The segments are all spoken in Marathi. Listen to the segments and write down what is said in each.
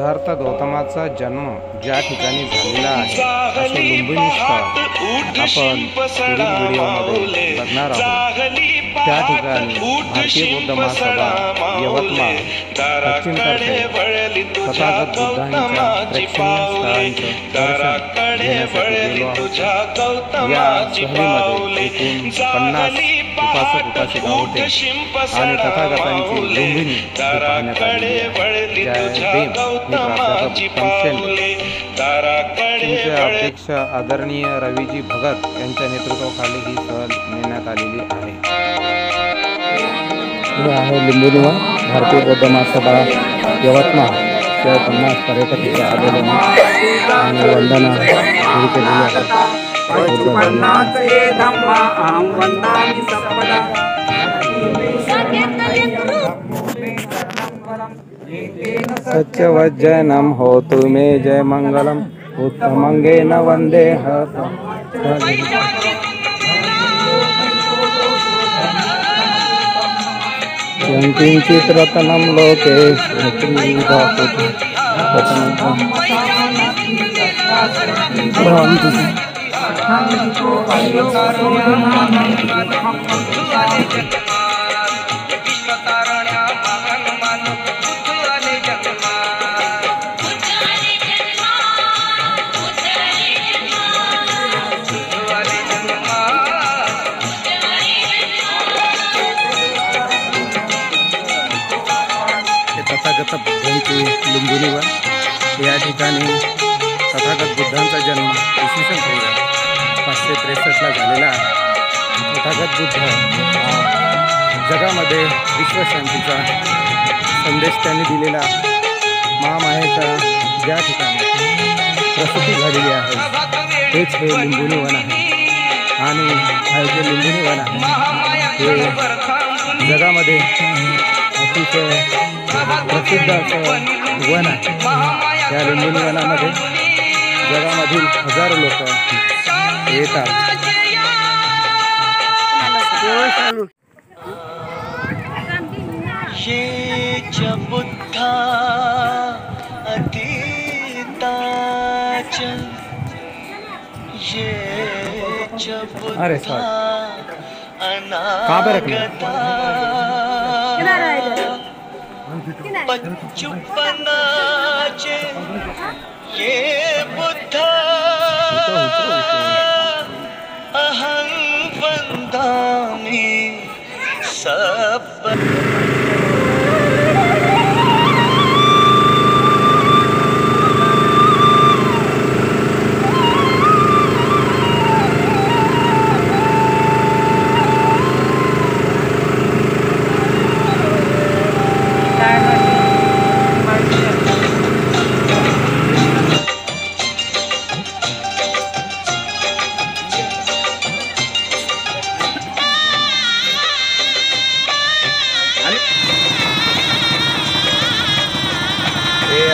सिद्धार्थ गौतमाचा जन्म ज्या ठिकाणी झालेला आहे असे लुंबिनी स्थळ आपण पुढील व्हिडिओमध्ये बघणार आहोत। त्या ठिकाणी भारतीय बौद्ध महासभा यवतमाळ पश्चिमतर्फे तथागत बुद्धांच्या प्रेक्षणीय स्थळांचं दर्शन घेण्यासाठी गेलो आहोत। या सहलीमध्ये एकूण 50 उपासक उपासिका होते आणि तथागतांची लुंबिनी पाहण्यात आली आहे। जय भीम ही प्राध्यापक अध्यक्ष आदरणीय रवीजी भगत यांच्या नेतृत्वाखाली ही सहल नेण्यात आलेली आहे। लिंबुनिवा भारतीय बौद्ध महासभा यवतमाळ 50 पर्यटक इथे आलेले आणि वंदना सुरू केलेली आहे। सच्च वज्जनम होतु मे जय मंगलम उत्तमंगेन वंदे किंचित रत्नम लोके तथागत बुद्धांची लुंबिनीवा या ठिकाणी तथागत बुद्धांचा जन्म इसवी सन 563 झालेला आहे। तथागत बुद्ध जगामध्ये विश्वशांतीचा संदेश त्यांनी दिलेला महामायेचा ज्या ठिकाणी प्रसूती झालेली आहे तेच हे लिंबुनी वन आहे। आणि हे जे लिंबुनी वन आहे हे जगामध्ये अतिशय प्रसिद्ध असं वन आहे। या लिंबुनी वनामध्ये जगामधील हजारो लोक येतात। ये बुद्धा अतीताच ये अरे सर कहाँ पे रखना बचपनाचे ये बुद्धा अहं वंदामि सब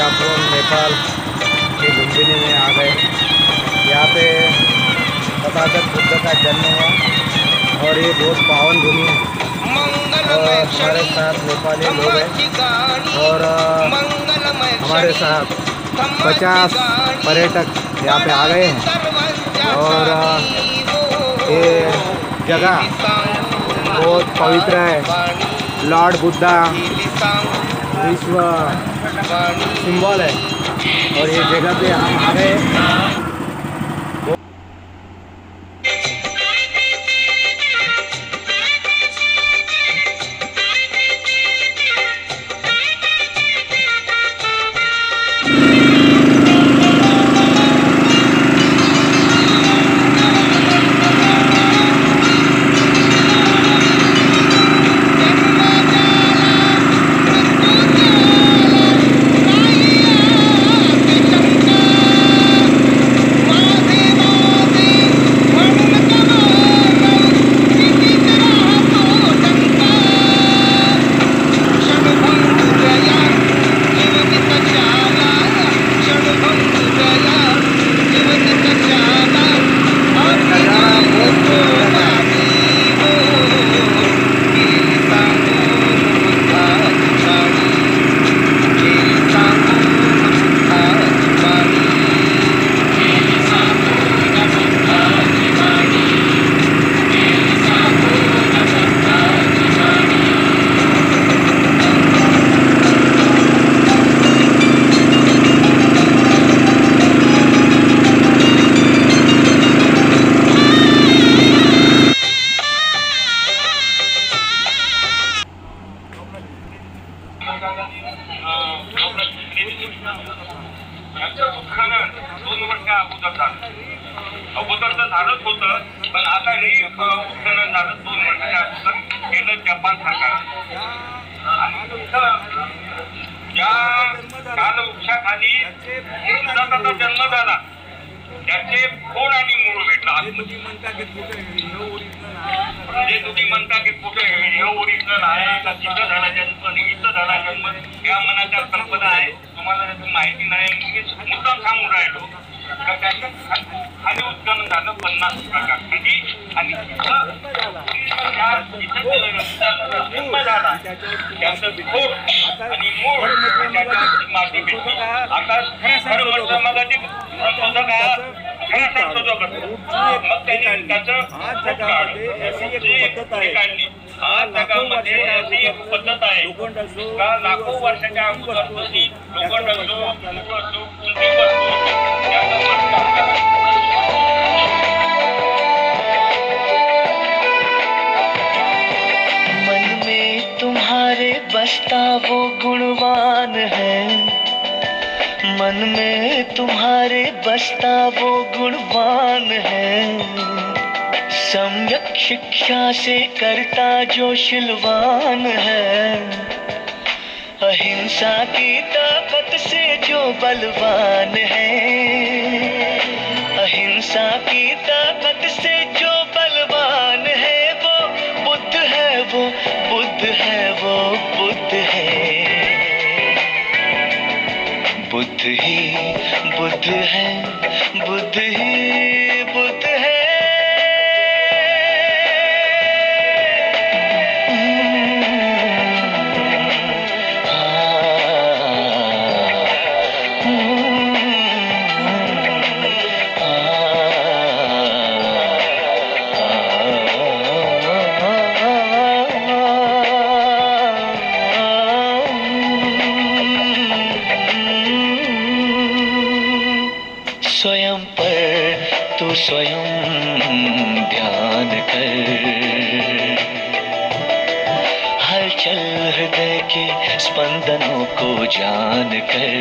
अपन नेपाल के लुंबिनी में आ गए। यहाँ पे तथागत बुद्ध का जन्म हुआ और ये बहुत पावन भूमि है। और हमारे साथ नेपाली लोग हैं और हमारे साथ 50 पर्यटक यहाँ पे आ गए हैं। और ये जगह बहुत पवित्र है। लॉर्ड बुद्धा विश्व सिंबल है और ये जगह पे हम आ गए। उत्खनन 2 वर्ष अगोदर झालं. अगोदर तर झालंच होतं, पण आता हे उत्खनन झालं 2 वर्षाच्या अगोदर केलं जपान सरकार. आणि ज्या कालवृक्षाखाली मुक्ताचा जन्म झाला त्याचे खोड आणि मूळ भेटला आतमध्ये. जे तुम्ही म्हणता की कुठे हे ओरिजिनल आहे का तिथं झाला जन्म इथं झाला जन्म, या मनाच्या कल्पना आहे. तुम्हाला त्याची माहिती नाही, मी मुद्दाम सांगून राहिलो का त्याचं खाली उत्खनन झालं 50 खाली आणि जन्म झाला त्याचं खोड आणि मूळ त्याच्या माती भेटली. आता खरं म्हटलं मग ते संशोधक खरं संशोधक मग त्यांनी त्याचं काढली. आज जगामध्ये अशी एक पद्धत आहे का लाखो वर्षाच्या अगोदरची लोखंड असो मूळ असो कोणती वस्तू त्याचं मन में तुम्हारे बसता वो गुणवान है, मन में तुम्हारे बसता वो गुणवान है, सम्यक शिक्षा से करता जो शिलवान है, अहिंसा की ताकत से जो बलवान है, अहिंसा की ताकत से जो बलवान है, वो बुद्ध है, वो बुद्ध है, वो बुद्ध है, बुद्ध ही बुद्ध है, बुद्ध ही बुद्ध है. स्वयं पर तू स्वयं ध्यान कर, हलचल हृदय के स्पंदनों को जान कर,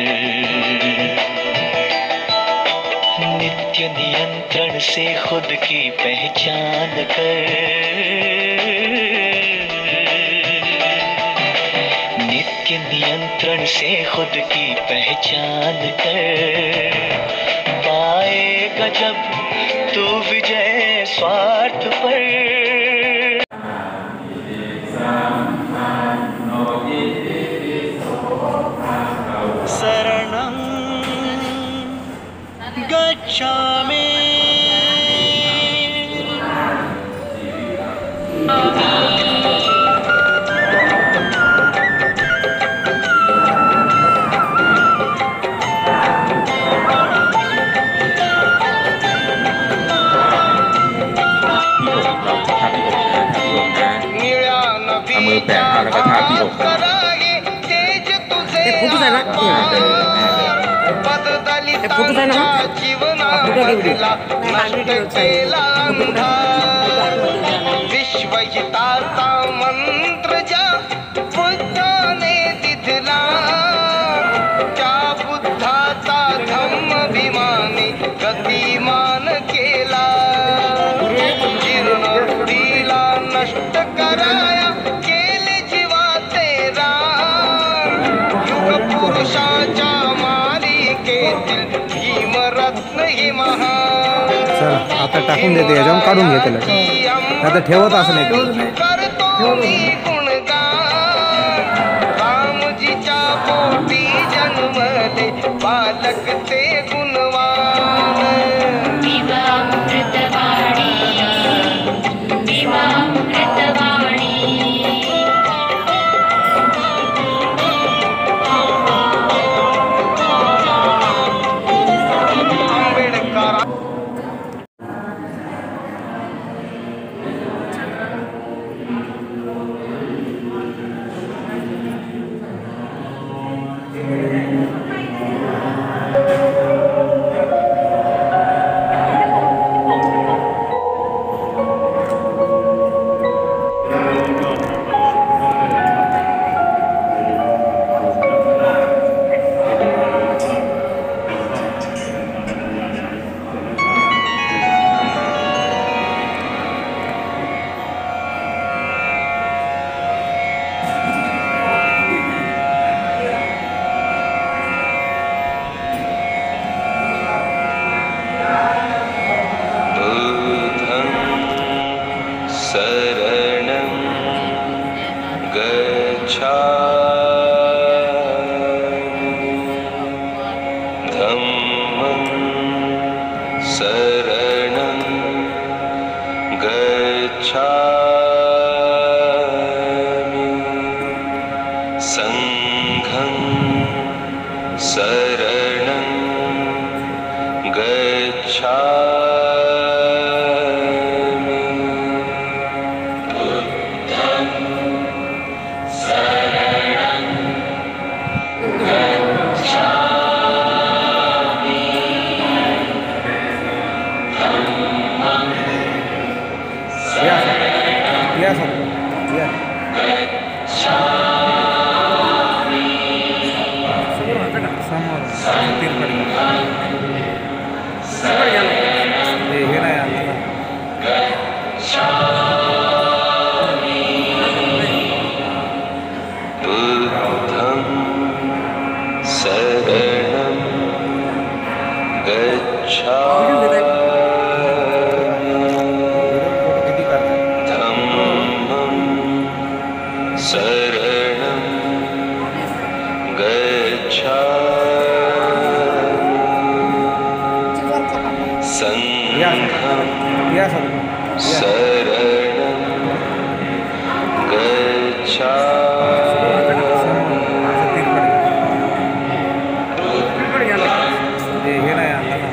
नित्य नियंत्रण से खुद की पहचान कर, नित्य नियंत्रण से खुद की पहचान कर, पाएगा जब तू विजय स्वार्थ पर. शरणं गच्छामि. विश्वहिताचा मंत्र ज्या बुद्धाने दिधला, त्या बुद्धाचा धम्माभिमानी गतिमान केला, जीर्ण रूढीला नष्ट कराया केले जीवाचे रान, युग पुरुषाच्या मालिकेतील भीमरत्न ही महान. चला आता टाकून देते, याच्यावर काढून घेते लगेच, आता ठेवत असं नाही. करतो मी गुणगान, रामजीच्या पोटी जन्मले बालक ते गुणवान. विवामृतवाणी, विवामृतवाणी. आंबेडकर शरणं गच्छामि संघं शरणं गच्छामि बुद्धं शरणं गच्छामि धम्मं या सब या समोर तीन पडले हे नाही आणलं ना. बुद्धं शरणं गच्छामि किती करताय? धम्मं शरणं गच्छामि संघं या सब शरणं गच्छामि तीन पडले हे नाही आणलं ना.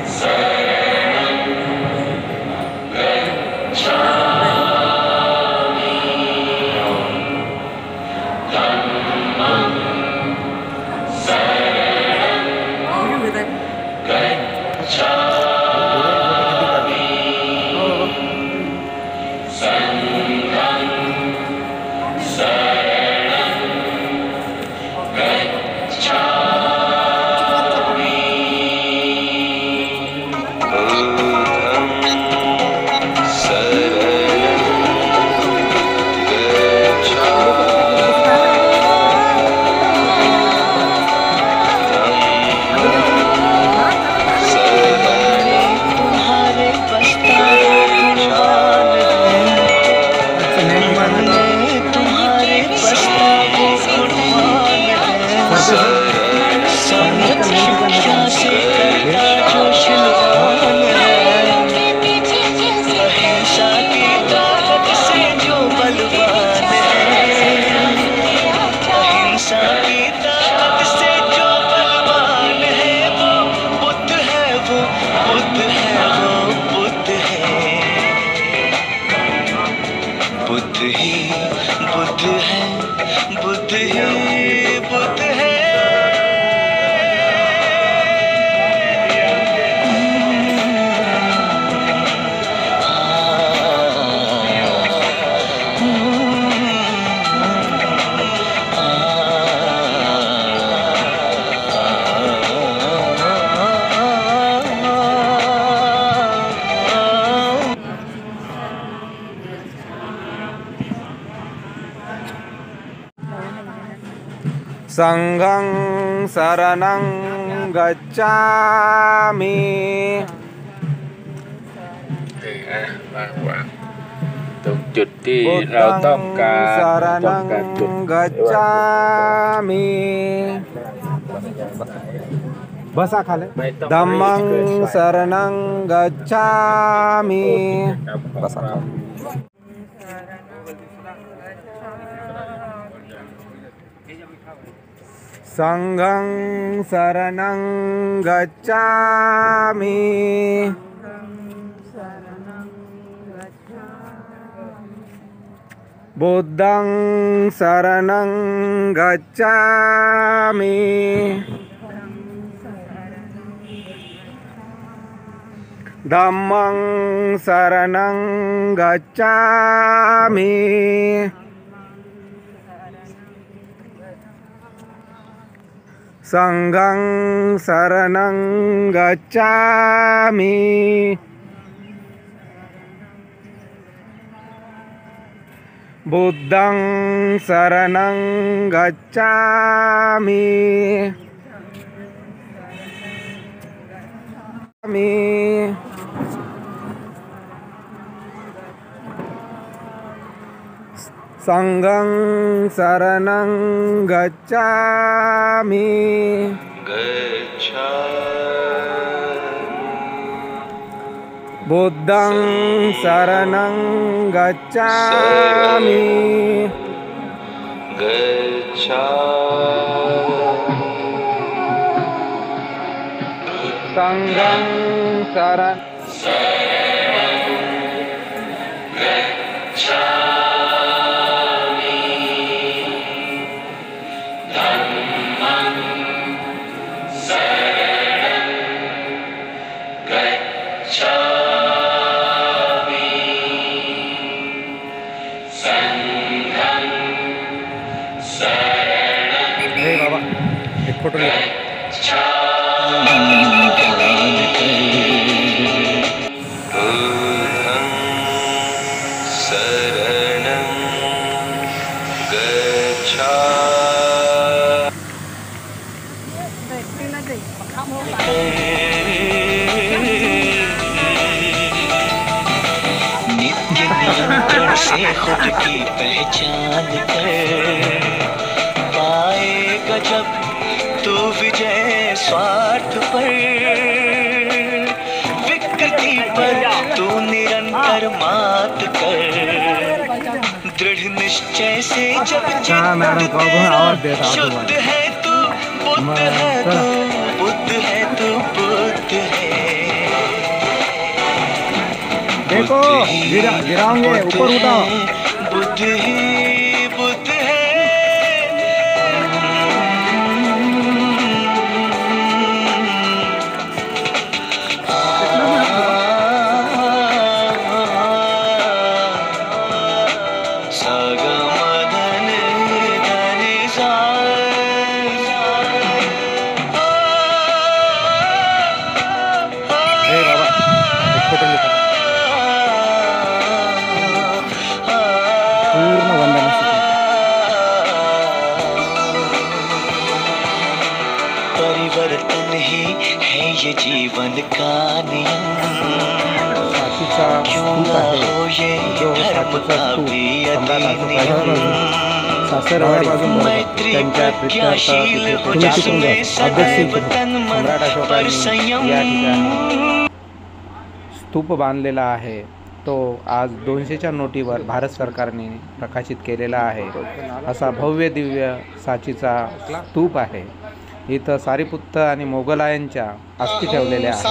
संघं शरणं गच्छामिจุดที่เราต้องการ शरणं จุด गच्छामि बसा खाली धम्मं शरणं गच्छामि बसा संघं शरणं गच्छामि बुद्धं शरणं गच्छामि धम्मं शरणं गच्छामि संघं शरणं गच्छामि बुद्धं शरणं गच्छामि संघं शरणं गच्छामि बुद्धं शरणं गच्छामि संघं शरणं हे बाबा एक फोटो ले नित्य निरंतर से खुद की पहचान कर पाएगा जब तू विजय स्वार्थ पर विकृति पर तू निरंतर मात कर दृढ़ निश्चय से जब मैडम को आवाज देता शुद्ध है तू बुद्ध है तू बुद्ध है तू बुद्ध है देखो गिराओगे ऊपर उठाओ बुद्ध ही बुद्ध है सगमदन धनि सा हे बाबा एक फोटो ले पूर्ण वंदना परिवर्तन ही है ये जीवन का नियम साथीचा स्तूप आहे जो साथीचा स्तूप सम्राट अशोकाचा सासरवाडी त्यांच्या प्रित्यर्थ तुम्ही शिकून घ्या अभ्यास सम्राट अशोकाने या ठिकाणी स्तूप बांधलेला आहे. तो आज 200च्या नोटीवर भारत सरकारने प्रकाशित केलेला आहे. असा भव्य दिव्य साचीचा स्तूप आहे. इथं सारीपुत्त आणि मोगलायांच्या अस्थी ठेवलेल्या आहेत.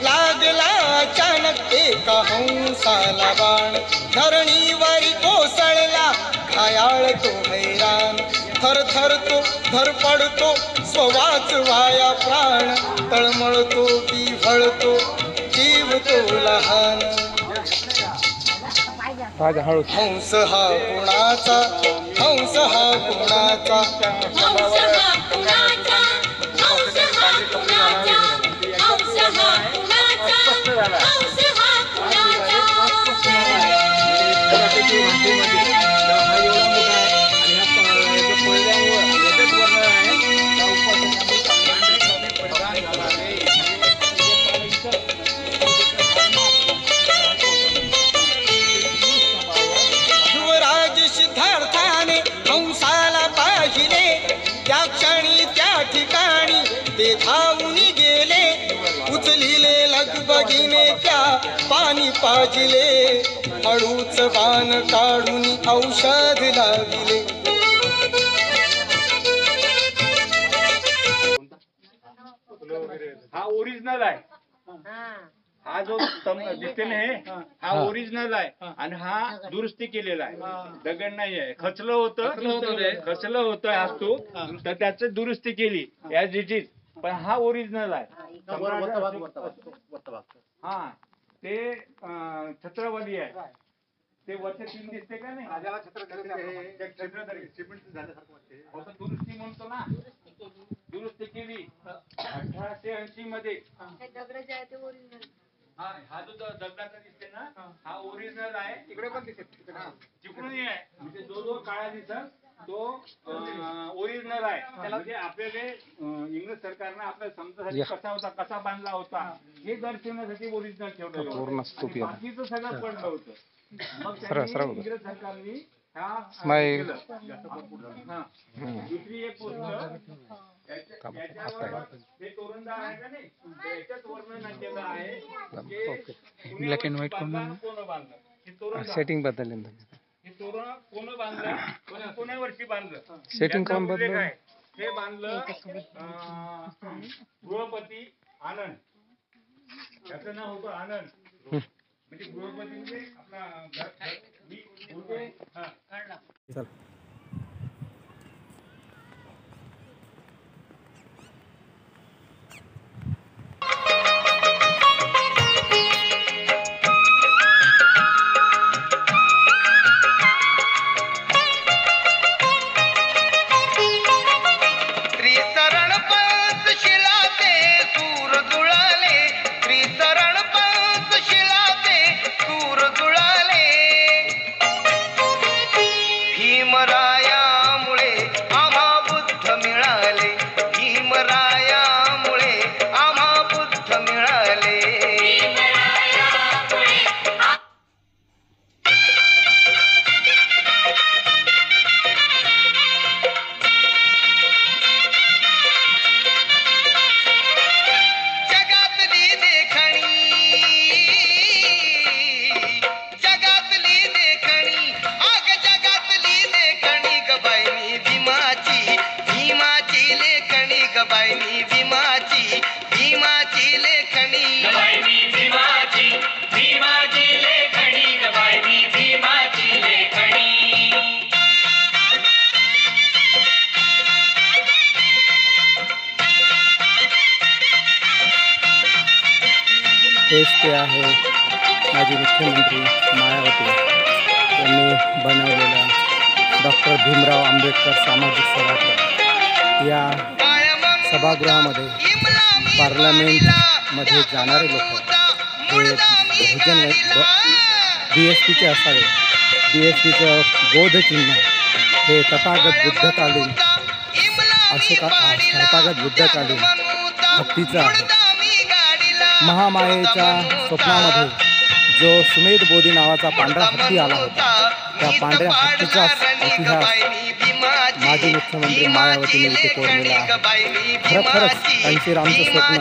लागला अचानक एका हंसाला बाण धरणीवरी कोसळला घायाळ तो हैराण थर थर तो धरपडतो स्ववाच वाया प्राण तळमळतो विव्हळतो जीव तो लहान हंस हा कुणाचा हंस हा कुणाचा युवराज सिद्धार्थाने हंसाला पाहिले त्या क्षणी त्या ठिकाणी ते धावून गेले उचलिले लगबगीने त्या पाणी पाजिले हळूच बाण काढून औषध लाविले हा ओरिजिनल आहे. हा जो दिसते ना हा ओरिजिनल आहे आणि हा दुरुस्ती केलेला आहे. दगड नाही आहे. खचलं होतं आज तो तर त्याच दुरुस्ती केली ऍज इट इज. पण हा ओरिजिनल आहे. हा ते छत्रवादी आहे. ते वरचे तीन दिसते का नाही दुरुस्ती म्हणतो ना. दुरुस्ती केली 1880 मध्ये. हा जो दगडाचा दिसते ना हा ओरिजिनल आहे. इकडे पण दिसते तिकडूनही आहे. म्हणजे जो काळा दिसत तो ओरिजिनल आहे. म्हणजे आपल्याला इंग्रज सरकारनं आपल्या समजासाठी कसा होता कसा बांधला होता हे दर्शवण्यासाठी ओरिजिनल ठेवलं होतं. बाकीचं सगळं पडलं होतं. मग इंग्रज सरकारने दुसरी एक गोष्ट हे तोरणदार आहे का नाही, त्याच्याच वर्णन केलं आहे की ब्लॅक अँड व्हाईट कोण बांधलं हे तोरणदार. सेटिंग बदलली हे तोरण कोण बांधलं, कोण्या वर्षी बांधलं, सेटिंग याचा कोण उल्लेख बदललं? आहे. हे बांधलं गृहपती आनंद, त्याचं नाव होतं आनंद. म्हणजे गृहपती म्हणजे आपला चल. त्रिसरण पंचशिलाचे सूर जुळाले, त्रिसरण पंचशिलाचे सूर जुळाले. भीमरायामुळे आम्हा बुद्ध मिळाले, भीमरायामुळे आम्हा बुद्ध मिळाले. जगातली देखणी आग जगातली देखणी गबाईनी भीमाची, भीमाची लेखणी गबाईनी भीमाची, भीमाची लेखणी गबाईनी भीमाची, भीमाची लेखणी गबाईनी भीमाची लेखणी. हेच ते आहे माजी मुख्यमंत्री मायावती यांनी बनवलेला डॉक्टर भीमराव आंबेडकर सामाजिक सभागृह. या सभागृहामध्ये पार्लमेंटमध्ये जाणारे लोक हे बहुजन BSPचे असावे. BSPचं बोधचिन्ह हे तथागत बुद्धकालीन तथागत बुद्धकालीन हत्तीचं आहे. महामायेच्या स्वप्नामध्ये जो सुमेध बोधी नावाचा पांढरा हत्ती आला होता, त्या पांढऱ्या हत्तीचा इतिहास माजी मुख्यमंत्री मायावतीने इथे कोरलेला आहे. खरंच कांशीरामचं स्वप्न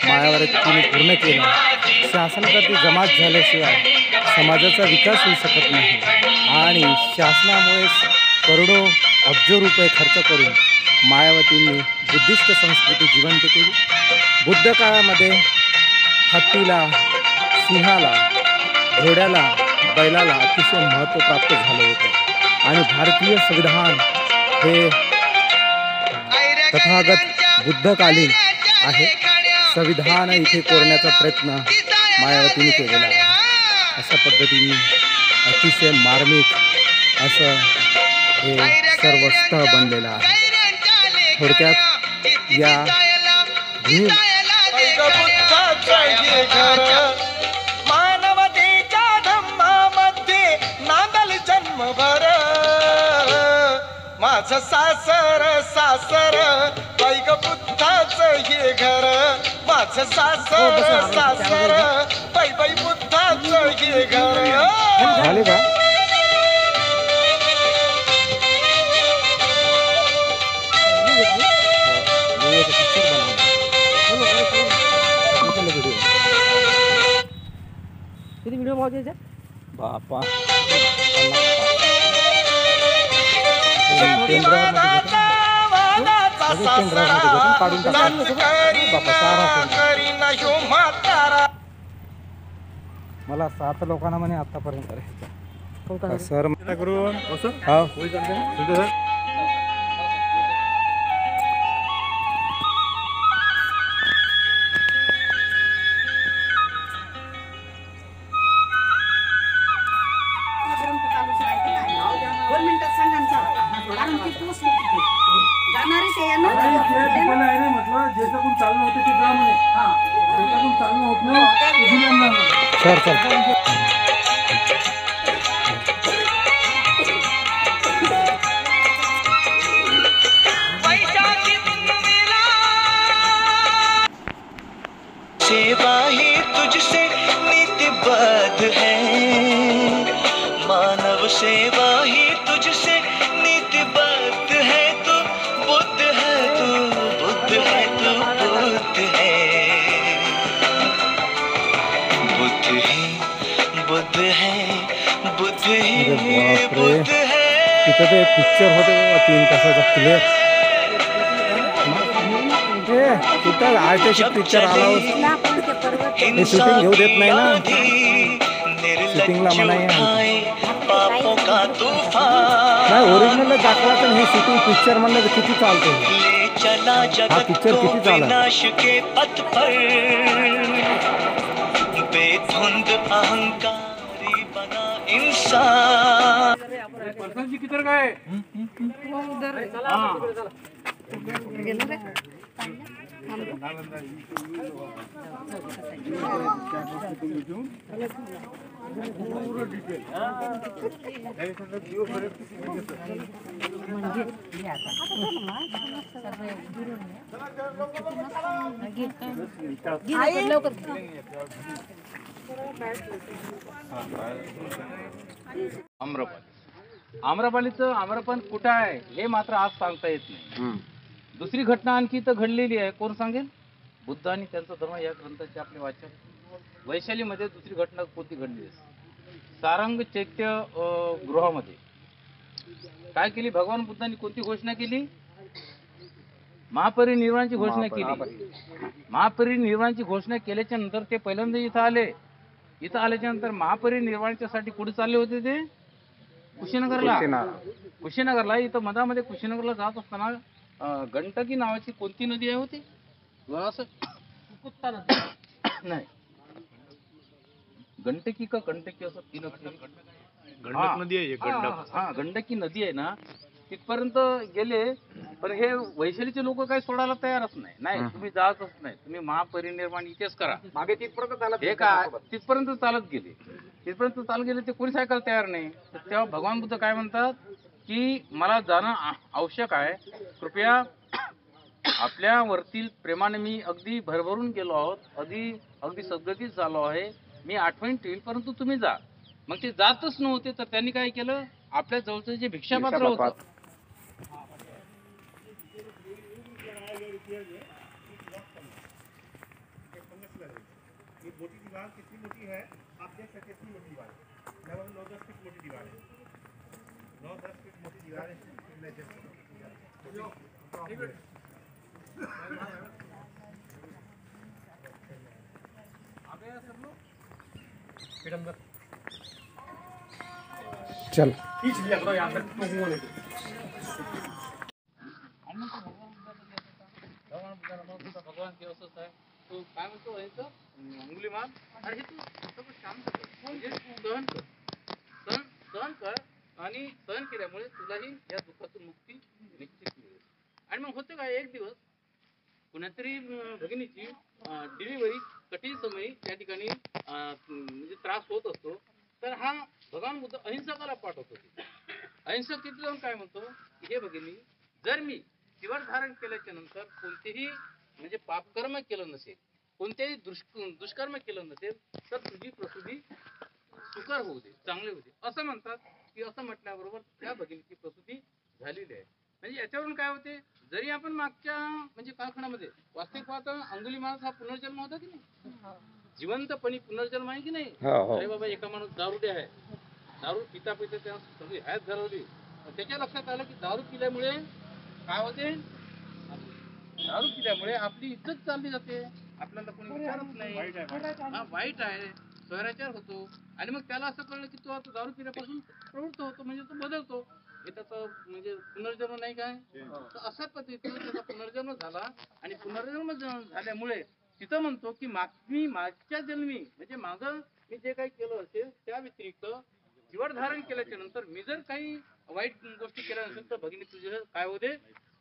मायावतीने पूर्ण केलं. शासनकर्ते जमात झाल्याशिवाय समाजाचा विकास होऊ शकत नाही आणि शासनामुळेच करोडो अब्जो रुपये खर्च करून मायावतींनी बुद्धिस्ट संस्कृती जिवंत केली. बुद्ध काळामध्ये हत्तीला, सिंहाला, घोड्याला, बैलाला अतिशय महत्त्व प्राप्त झालं होतं आणि भारतीय संविधान हे तथागत बुद्धकालीन आहे. संविधान इथे कोरण्याचा प्रयत्न मायावतीने केलेला आहे. अशा पद्धतीने अतिशय मार्मिक असं हे सर्व स्थळ बनलेलं आहे. थोडक्यात या भीम मानवतेच्या धम्मामध्ये नांदल जन्मभर. माझं सासर सासर पैग बुद्धाचं हे घर. माझं सासर सासर पै बुद्धाचं हे घर. झाले का? किती व्हिडिओ पाहते याच्यात? बापा काढून मला 7 लोकांना म्हणे आतापर्यंत सर करून सर सर सेवा ही तुझसे नीतिबद्ध है, मानव सेवा ही तुझसे नीतिबद्ध है. तू बुद्ध है, तू बुद्ध बापरे तिथं ते पिक्चर होते बाबा 3 तासाचा क्लिअर तिथं आर्टिस्ट पिक्चर आला होता हे शूटिंग घेऊ देत नाही ना शूटिंगला मनाई आहे नाही ओरिजिनल दाखवा तर हे शूटिंग पिक्चर म्हणलं तर किती चालतं हा पिक्चर किती चालला बेधुंद अहंकारी बना इंसान पर्सनची किती काय आम्रपालीचं आम्रपान कुठं आहे हे मात्र आज सांगता येत नाही. दुसरी घटना आणखी तर घडलेली आहे, कोण सांगेल? बुद्ध आणि त्यांचा धर्म या ग्रंथाचे आपले वाचन. वैशालीमध्ये दुसरी घटना कोणती घडली? सारंग चैत्य गृहामध्ये काय केली? भगवान बुद्धांनी कोणती घोषणा केली? महापरिनिर्वाणाची घोषणा केली. महापरिनिर्वाणाची घोषणा केल्याच्या नंतर ते पहिल्यांदा इथं आले. इथं आल्याच्या नंतर महापरिनिर्वाणाच्यासाठी कुठे चालले होते ते? कुशीनगरला. इथं मधामध्ये कुशीनगरला जात असताना गंडकी नावाची कोणती नदी आहे होती? असं नाही, गंडकी का गंडकी असं तीन नदी आहे. गंडकी नदी आहे ना, तिथपर्यंत गेले. पण हे वैशालीचे लोक काही सोडायला तयारच नाही. तुम्ही जातच नाही, तुम्ही महापरिनिर्वाण इथेच करा. मागे तिथपर्यंत चालत हे काय तिथपर्यंत चालत गेले. ते कोणीच ऐकायला तयार नाही. तर तेव्हा भगवान बुद्ध काय म्हणतात की मला जाणं आवश्यक आहे, कृपया आपल्या वरतील प्रेमाने मी अगदी भरभरून गेलो आहोत, अगदी सद्गतीत झालो आहे, मी आठवण ठेवील, परंतु तुम्ही जा. मग ते जातच नव्हते. तर त्यांनी काय केलं? आपल्या जवळचं जे भिक्षापात्र होतं कितनी मोटी है आप देख सकते हैं, मोटी दीवार लगभग 9-10 फीट मोटी दीवार है, 9-10 फीट मोटी दीवार है. चल खींच लिया करो यहाँ तक तो भगवान की असंच आहे. तो काय म्हणतो अंगुलीमाल, अरे तू सगळं शांत कर, म्हणजे तू सहन कर आणि सहन केल्यामुळे तुलाही या दुःखातून मुक्ती निश्चित मिळेल. आणि मग होतं काय, एक दिवस कुणातरी भगिनीची डिलिव्हरी कठीण समयी त्या ठिकाणी म्हणजे त्रास होत असतो. तर हा भगवान बुद्ध अहिंसकाला पाठवत होते. अहिंसक तिथे जाऊन काय म्हणतो, हे भगिनी, जर मी शिवर धारण केल्याच्या नंतर कोणतेही म्हणजे पापकर्म केलं नसेल, कोणतेही दुष्कर्म केलं नसेल, तर तुझी प्रसूती सुकर होऊ दे, चांगले होऊ दे, असं म्हणतात. की असं म्हटल्याबरोबर त्या भगिनीची प्रसूती झालेली आहे. म्हणजे याच्यावरून काय होते, जरी आपण मागच्या म्हणजे कालखंडामध्ये वास्तविक पाहता अंगुलीमाल हा पुनर्जन्म होता की नाही, जिवंतपणी पुनर्जन्म आहे की नाही. अरे बाबा, एका माणूस दारुडे आहे, दारू पिता त्या सगळी हयात घालवली. त्याच्या लक्षात आलं की दारू पिल्यामुळे काय होते, दारू पिल्यामुळे आपली इज्जत चालली जाते, आपल्याला कोणी विचारत नाही, वाईट आहे, स्वैराचार होतो. आणि मग त्याला असं कळलं की तो आता दारू पिण्यापासून प्रवृत्त होतो, म्हणजे तो बदलतो. हे त्याचा म्हणजे पुनर्जन्म नाही काय. तर अशा पद्धतीने त्याचा पुनर्जन्म झाला. आणि पुनर्जन्म झाल्यामुळे तिथं म्हणतो की मी मागच्या जन्मी म्हणजे माझं मी जे काही केलं असेल त्या व्यतिरिक्त जीवन धारण केल्याच्या नंतर मी जर काही वाईट गोष्टी केल्या नसेल तर भगिनी तुझे काय होते,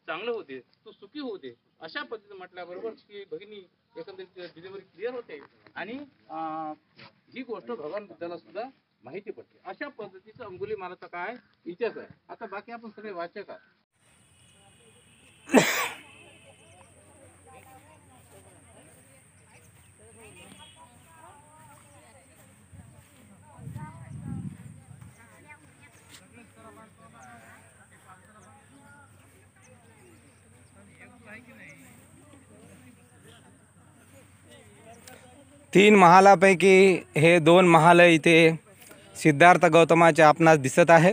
चांगलं होते, तू सुखी होते. अशा पद्धतीने म्हटल्याबरोबर की भगिनी एकंदरीत डिलिव्हरी क्लिअर होते. आणि ही गोष्ट भगवान बुद्धाला सुद्धा माहिती पडते. अशा पद्धतीचं अंगुलीमालाचा काय इतिहास आहे. आता बाकी आपण सगळे वाचक आहात. 3 महालापैकी हे 2 महाल इथे सिद्धार्थ गौतमाचे आपणास दिसत आहे।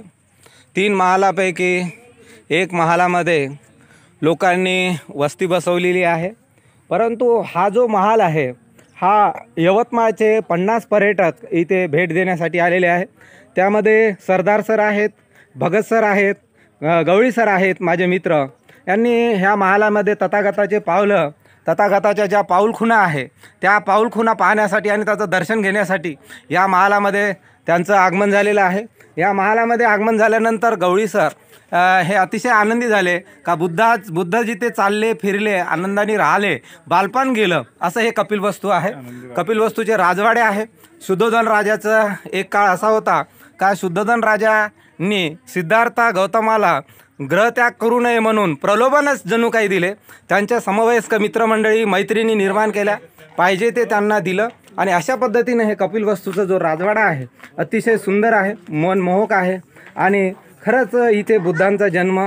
3 महालापैकी एक महालामध्ये लोकांनी वस्ती बसवलेली आहे, परंतु हा जो महाल आहे हा यवतमाळचे 50 पर्यटक इथे भेट देण्यासाठी आलेले आहे। त्यामध्ये सरदार सर आहेत, भगत सर आहेत, गवळी सर आहेत, माझे मित्र। यांनी ह्या महालामध्ये तथागताचे पावलं, तथागताच्या ज्या पाऊलखुणा आहे त्या पाऊलखुणा पाहण्यासाठी आणि त्याचं दर्शन घेण्यासाठी या महालामध्ये त्यांचं आगमन झालेलं आहे। या महालामध्ये आगमन झाल्यानंतर गवळी सर हे अतिशय आनंदी झाले का बुद्ध जिथे चालले फिरले आनंदाने राहिले, बालपण गेलं, असं हे कपिलवस्तू आहे। कपिलवस्तूचे राजवाडे आहे। शुद्धोधन राजाचा एक काळ असा होता का शुद्धोधन राजांनी सिद्धार्थ गौतमाला ग्रहत्याग करू नये म्हणून प्रलोभनच जणू काही दिले। त्यांच्या समवयस्क मित्रमंडळी मैत्रिणी निर्माण केल्या, पाहिजे ते त्यांना दिलं आणि अशा पद्धतीने हे कपिलवस्तूचा जो राजवाडा आहे अतिशय सुंदर आहे, मनमोहक आहे। आणि खरंच इथे बुद्धांचा जन्म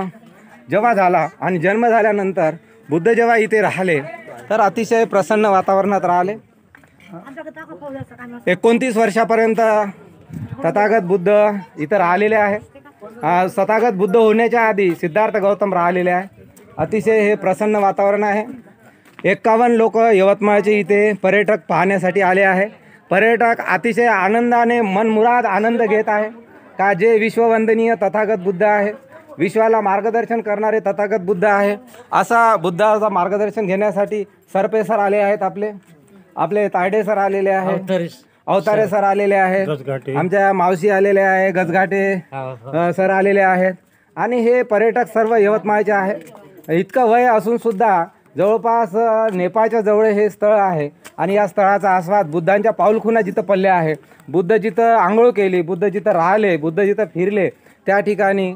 जेव्हा झाला आणि जन्म झाल्यानंतर बुद्ध जेव्हा इथे राहिले तर अतिशय प्रसन्न वातावरणात राहिले। 29 वर्षापर्यंत तथागत बुद्ध इथं राहिलेले आहे। तथागत बुद्ध होण्याच्या आधी सिद्धार्थ गौतम राहिलेले आहे। अतिशय हे प्रसन्न वातावरण आहे। 51 लोक यवतमाळचे इथे पर्यटक पाहण्यासाठी आले आहे। पर्यटक अतिशय आनंदाने मनमुराद आनंद घेत आहे का जे विश्ववंदनीय तथागत बुद्ध आहे, विश्वाला मार्गदर्शन करणारे तथागत बुद्ध आहे। असा बुद्धाचा मार्गदर्शन घेण्यासाठी सरपेसर आले आहेत, आपले तायडे सर आलेले आहेत, अवतारे सर आलेले आहेत, आमच्या मावशी आलेले आहे, गजघाटे सर आलेले आहेत आणि हे पर्यटक सर्व यवतमाळचे आहेत। इतकं वय असून सुद्धा जवळपास नेपाळच्या जवळ हे स्थळ आहे आणि या स्थळाचा आस्वाद बुद्धांच्या पाऊलखुणा जिथं पडल्या आहे, बुद्ध जिथं आंघोळ केली, बुद्ध जिथं राहिले, बुद्ध जिथं फिरले, त्या ठिकाणी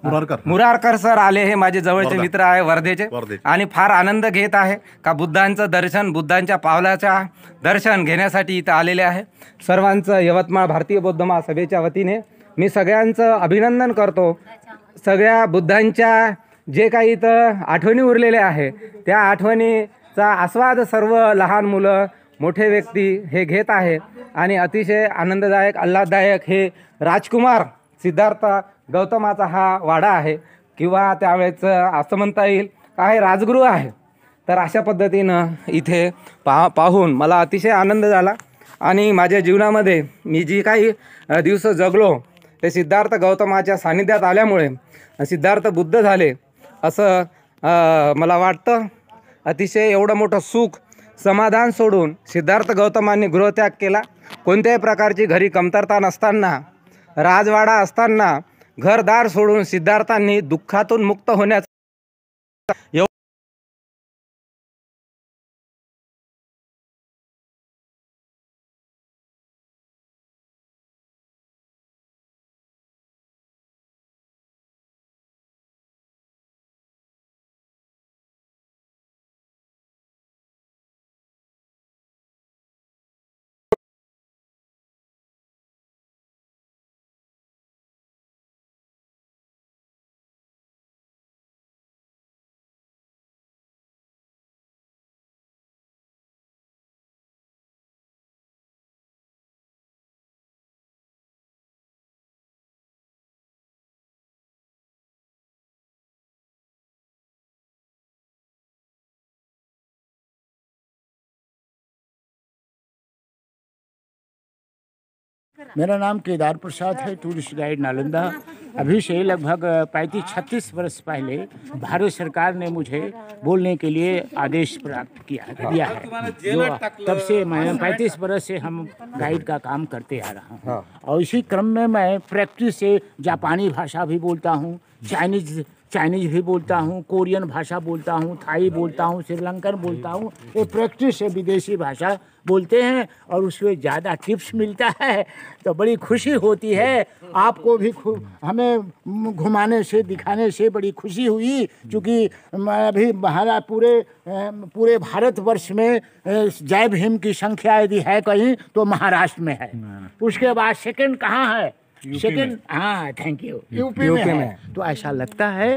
मुरारकर सर आले, हे माझे जवळचे मित्र आहे वर्धेचे आणि फार आनंद घेत आहे का बुद्धांचं दर्शन, बुद्धांच्या पावलाच्या दर्शन घेण्यासाठी इथं आलेले आहे। सर्वांचं यवतमाळ भारतीय बौद्ध महासभेच्या वतीने मी सगळ्यांचं अभिनंदन करतो। सगळ्या बुद्धांच्या जे काही इथं आठवणी उरलेल्या आहे त्या आठवणीचा आस्वाद सर्व लहान मुलं, मोठे व्यक्ती हे घेत आहे आणि अतिशय आनंददायक, आल्हाददायक हे राजकुमार सिद्धार्थ गौतमाचा हा वाडा आहे किंवा त्यावेळेचं असं म्हणता येईल का हे राजगृह आहे। तर अशा पद्धतीनं इथे पाहून मला अतिशय आनंद झाला आणि माझ्या जीवनामध्ये मी जी काही दिवस जगलो ते सिद्धार्थ गौतमाच्या सानिध्यात आल्यामुळे सिद्धार्थ बुद्ध झाले असं मला वाटतं। अतिशय एवढं मोठं सुख समाधान सोडून सिद्धार्थ गौतमांनी गृहत्याग केला। कोणत्याही प्रकारची घरी कमतरता नसताना, राजवाडा असताना घरदार सोडून सिद्धार्थांनी दुःखातून मुक्त होण्याचा मेरा नाम केदार प्रसाद है, टूरिस्ट गाइड नालंदा। अभी से लगभग 35-36 वर्ष पहले भारत सरकार ने मुझे बोलने के लिए आदेश प्राप्त दिया है। जो तब से मैं 35 वर्ष से हम गाइड का काम करते आ रहा हूँ और इसी क्रम में मैं प्रैक्टिस से जापानी भाषा भी बोलता हूँ, चाइनीज भी बोलता हूँ, कोरियन भाषा बोलता हूँ, थाई बोलता हूँ, श्रीलंकन बोलता हूँ। ये प्रैक्टिस से विदेशी भाषा बोलते हैं और उसमें ज़्यादा टिप्स मिलता है तो बड़ी खुशी होती है। आपको भी हमें घुमाने से दिखाने से बड़ी खुशी हुई, क्योंकि अभी हमारा पूरे भारतवर्ष में जय भीम की संख्या यदि है कहीं तो महाराष्ट्र में है। उसके बाद सेकंड कहाँ है? सेकंड, हाँ थैंक यू, यूपी में है। तो ऐसा लगता है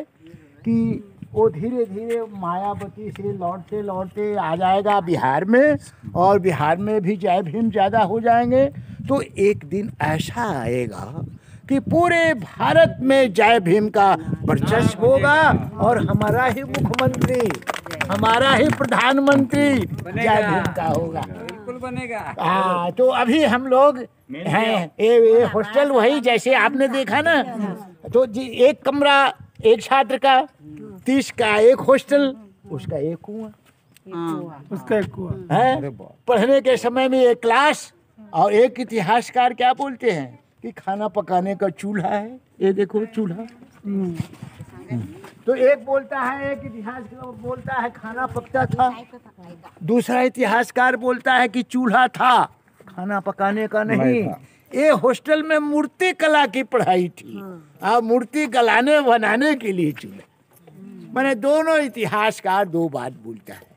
कि वो धीरे धीरे मायावती से लौटते लौटते आ जाएगा बिहार में, और बिहार में भी जय भीम ज़्यादा हो जाएंगे। तो एक दिन ऐसा आएगा कि पूरे भारत में जय भीम का वर्चस्व होगा, और हमारा ही मुख्यमंत्री, हमारा ही प्रधानमंत्री जय भीम का होगा। बिल्कुल बनेगा। हाँ, तो अभी हम लोग हैं ये हॉस्टल वही जैसे आपने देखा ना, तो जी एक कमरा एक छात्र का, 30 का एक हॉस्टल, उसका एक कुआं, उसका एक कुआं है। पढ़ने के समय में एक क्लास, और एक इतिहासकार क्या बोलते हैं कि खाना पकाने का चूल्हा है, ये देखो चूल्हा। तो एक बोलता है, एक इतिहासकार बोलता है खाना पकता था, दूसरा इतिहासकार बोलता है कि चूल्हा था, खाना पकाने का नहीं। ये हॉस्टल में मूर्ति कला की पढ़ाई थी, और मूर्ति गलाने बनाने के लिए चूल्हा। मैंने दोनों इतिहासकार दो बात बोलता है,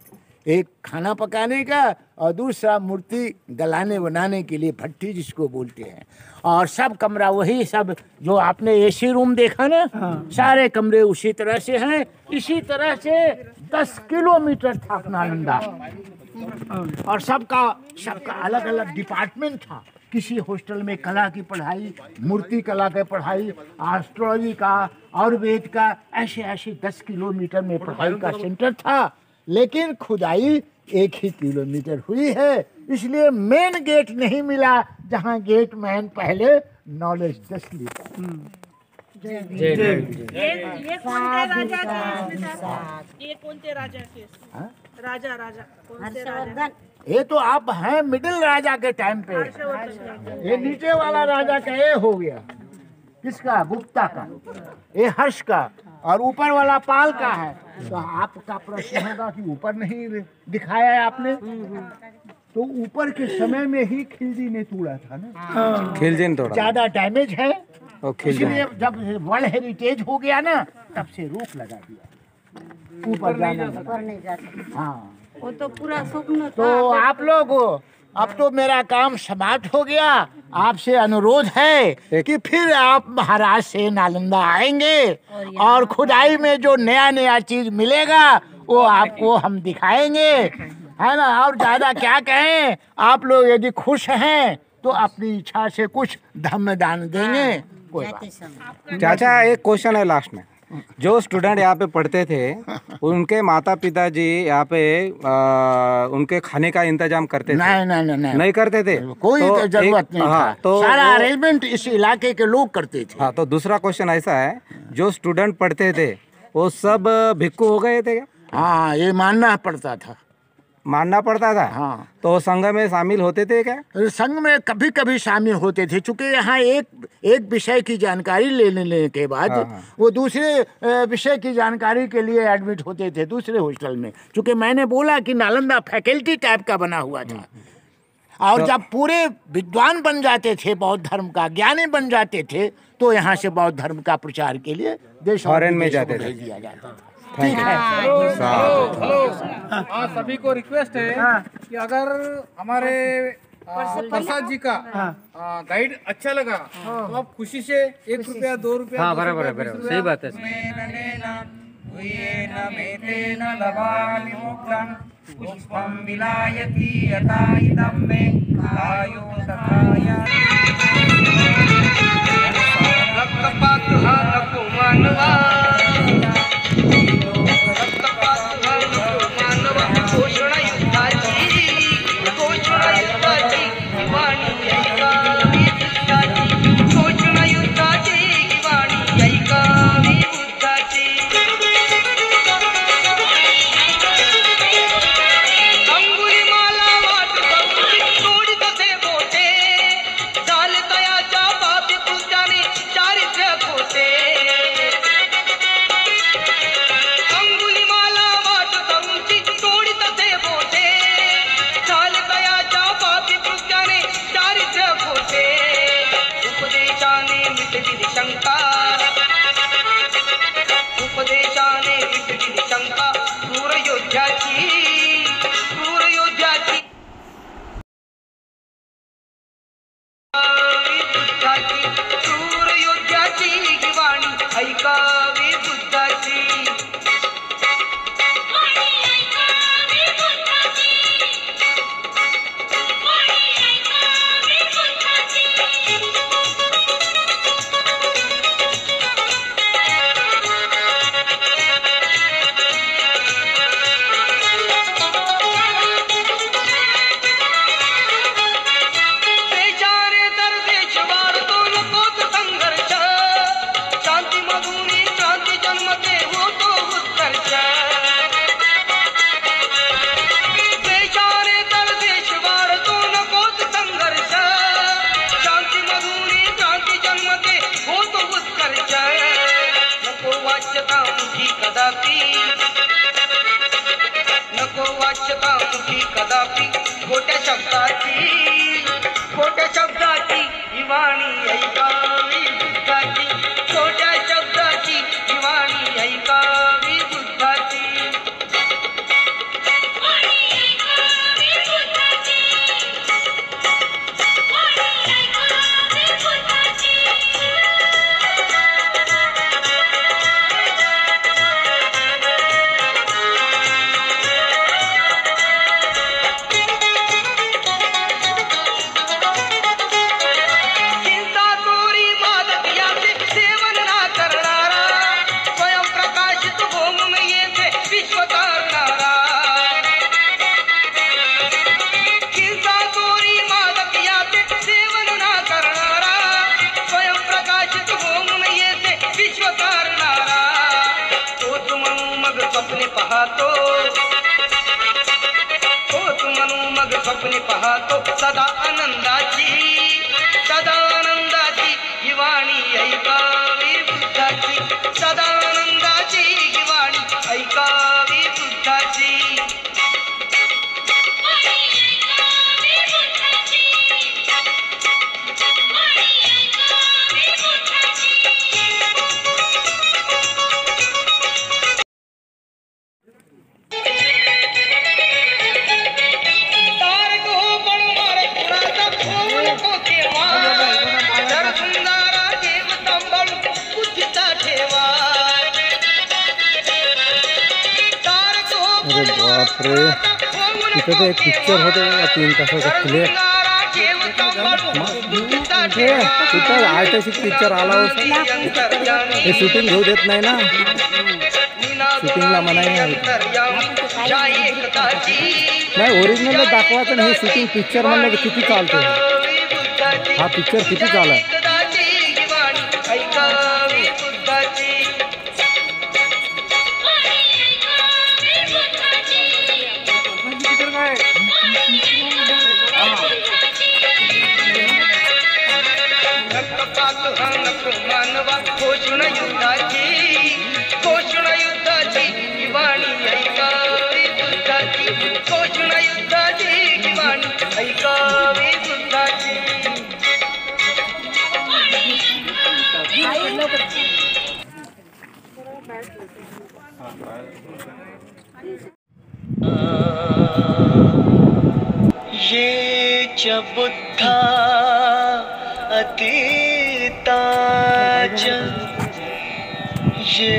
एक खाना पकाने का और दूसरा मूर्ति गलाने बनाने के लिए भट्टी जिसको बोलते हैं। और सब कमरा वही, सब जो आपने एसी रूम देखा ना, सारे कमरे उसी तरह से हैं। इसी तरह से 10 किलोमीटर था नालंदा, और सबका अलग अलग डिपार्टमेंट था। किसी हॉस्टल में कला की पढ़ाई, मूर्ति कला की पढ़ाई, एस्ट्रोलॉजी का, आयुर्वेद का, ऐसे ऐसे 10 किलोमीटर में पढ़ाई का सेंटर था। लेकिन खुदाई 1 ही किलोमीटर हुई है, इसलिए मेन गेट नहीं मिला, जहां गेट मैन पहले नॉलेज 10 लीटर। ये कोणते राजा के, ये कोणते राजा के, राजा कोणते राजा? ये तो आप हैं मिडिल राजा के टाइम पे, ये नीचे वाला राजा का ये हो गया, किसका? गुप्ता का, ये हर्ष का, और ऊपर वाला पाल का है। तो आपका प्रश्न होगा कि ऊपर नहीं दिखाया है आपने, तो ऊपर के समय में ही खिलजी ने तोड़ा था ना, खिलजी ने तोड़ा, ज्यादा डैमेज है, इसलिए जब वर्ल्ड हेरिटेज हो गया ना, तब से रोक लगा दिया, ऊपर जाना। हाँ, वो तो पूरा स्वप्न तो आप लोग, अब तो मेरा काम समाप्त हो गया। आपसे अनुरोध है कि फिर आप महाराज से नालंदा आएंगे, और खुदाई में जो नया नया चीज मिलेगा वो आपको हम दिखाएंगे, है ना। और ज्यादा क्या कहें, आप लोग यदि खुश हैं तो अपनी इच्छा से कुछ धम्म दान देंगे, कोई बात। चाचा एक क्वेश्चन है लास्ट में, जो स्टूडेंट यहाँ पे पढ़ते थे उनके माता पिता जी यहाँ पे उनके खाने का इंतजाम करते थे? नहीं करते थे, कोई तो जरूरत नहीं था, तो सारा अरेंजमेंट इस इलाके के लोग करते थे। हाँ, तो दूसरा क्वेश्चन ऐसा है, जो स्टूडेंट पढ़ते थे वो सब भिक्खु हो गए थे क्या? हाँ, ये मानना पड़ता था। मानना पड़ता था? हाँ। तो संघ में शामिल होते थे क्या? संघ में कभी कभी शामिल होते थे, चूंकि यहाँ एक विषय की जानकारी लेने के बाद वो दूसरे विषय की जानकारी के लिए एडमिट होते थे दूसरे हॉस्टल में। चूंकि मैंने बोला कि नालंदा फैकल्टी टाइप का बना हुआ था, और जब पूरे विद्वान बन जाते थे, बौद्ध धर्म का ज्ञानी बन जाते थे, तो यहाँ से बौद्ध धर्म का प्रचार के लिए देश फॉरेन में जाते थे। दिया जाता था। ठीक है। हाँ, सभी को रिक्वेस्ट है कि अगर हमारे प्रसाद जी का गाइड अच्छा लगा तो आप खुशी से 1 रुपया 2 रुपया। हाँ, बराबर है, सही बात है। रक्तपात हा नको मानवा, घोषणा युद्धाची, घोषणा युद्धाची, वाणी ऐकावी बुद्धाची, घोषणा युद्धाची, वाणी ऐकावी बुद्धाची। अंगुलीमाला वाट तोडी तसे बोटे, झाले तयाच्या पापी पुत्राने चारित्र्य खोटे। स्वप्ने पाहतो होत मनोमग स्वप्ने पाहतो सदा आनंदाची ही वाणी ऐकावी बुद्धाची सदा आनंदाची ही वाणी ऐकावी बुद्धाची अरे बापरे, तिथे तर एक पिक्चर होते बघा 3 तासाचा प्ले. तिथं ऐतिहासिक पिक्चर आला होता. हे शूटिंग घेऊ देत नाही ना, शूटिंगला मनाई आहे. नाही ओरिजिनल दाखवायचं नाही, हे शूटिंग पिक्चर म्हणलं तर किती चालतो. हा पिक्चर किती चालला. मानवा घोषण युद्धाची ही वाणी ऐकावी बुद्धाची घोषण युद्धाची ही वाणी ऐकावी बुद्धाची. ये च बुद्धा अतीताच ये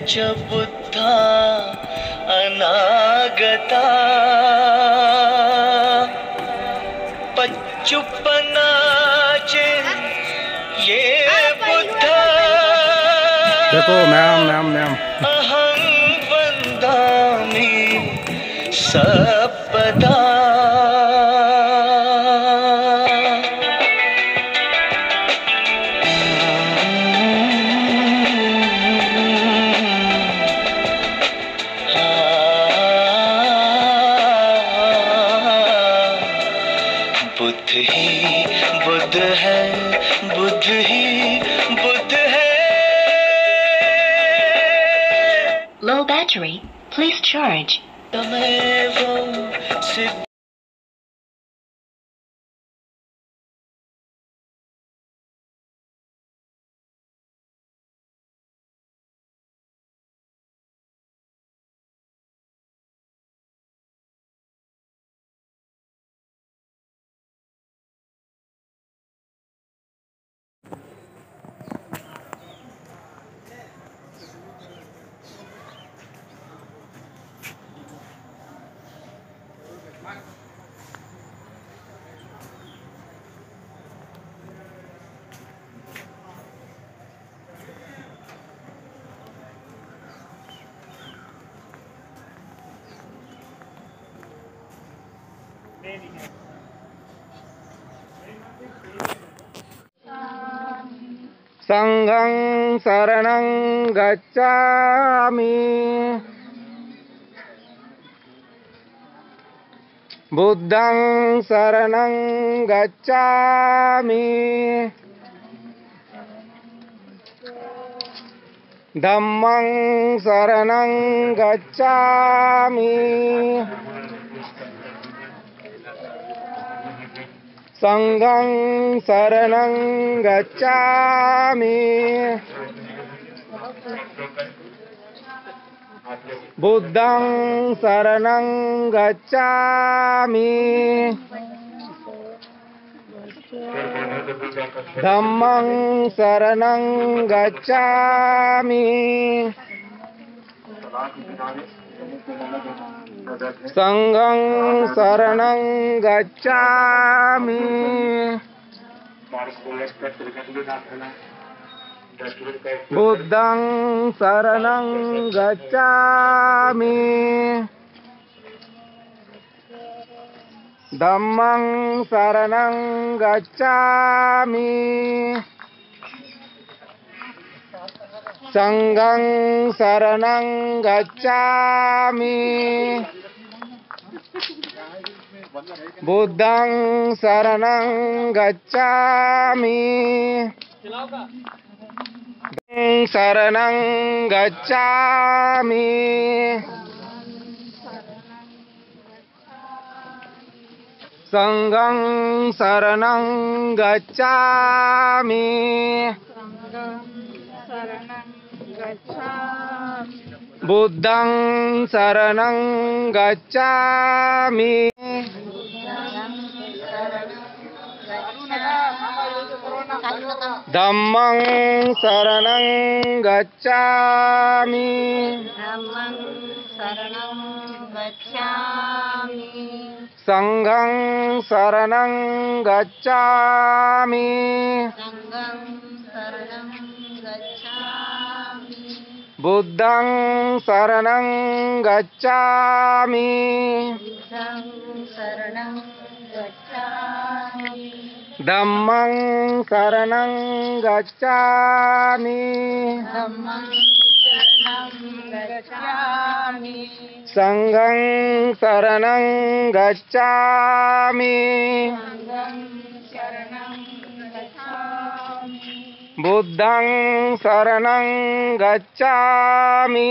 च बुद्धा अनागता पच्चुपनाचे ये बुद्धा देखो मैम अहं वन्दामि सपदा. बुद्ध ही बुद्ध है, बुद्ध ही बुद्ध है. Low battery, please charge. तमेव सिद्ध. संघं शरणं गच्छामि बुद्धं शरणं गच्छामि धम्मं शरणं गच्छामि संघं शरणं गच्छामि बुद्धं शरणं गच्छामि धम्मं शरणं गच्छामि संघं शरणं गच्छामि बुद्धं शरणं गच्छामि धम्मं शरणं गच्छामि संघं शरणं गच्छामि बुद्धं शरणं गच्छामि शरणं गच्छामि संघं शरणं गच्छामि बुद्धं शरणं गच्छामि धम्मं शरणं गच्छामि संघं शरणं गच्छामि बुद्धं शरणं गच्छामि धम्मं शरणं गच्छामि संघं शरणं गच्छामि बुद्धं शरणं गच्छामि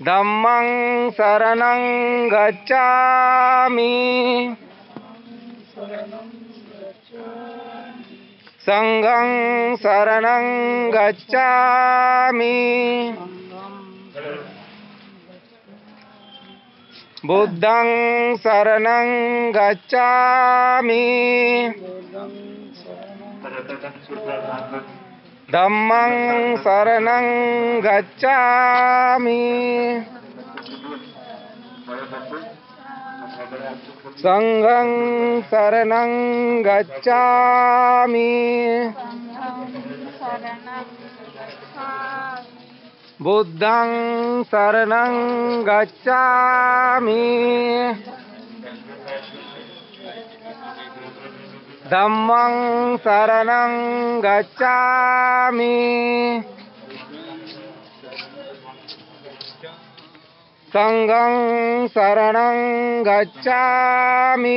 धम्मं शरणं गच्छामि संघं शरणं गच्छामि बुद्धं शरणं गच्छामि धम्मं शरणं गच्छामि संघं शरणं गच्छामि बुद्धं शरणं गच्छामि धम्मं शरणं गच्छामि संघं शरणं गच्छामि।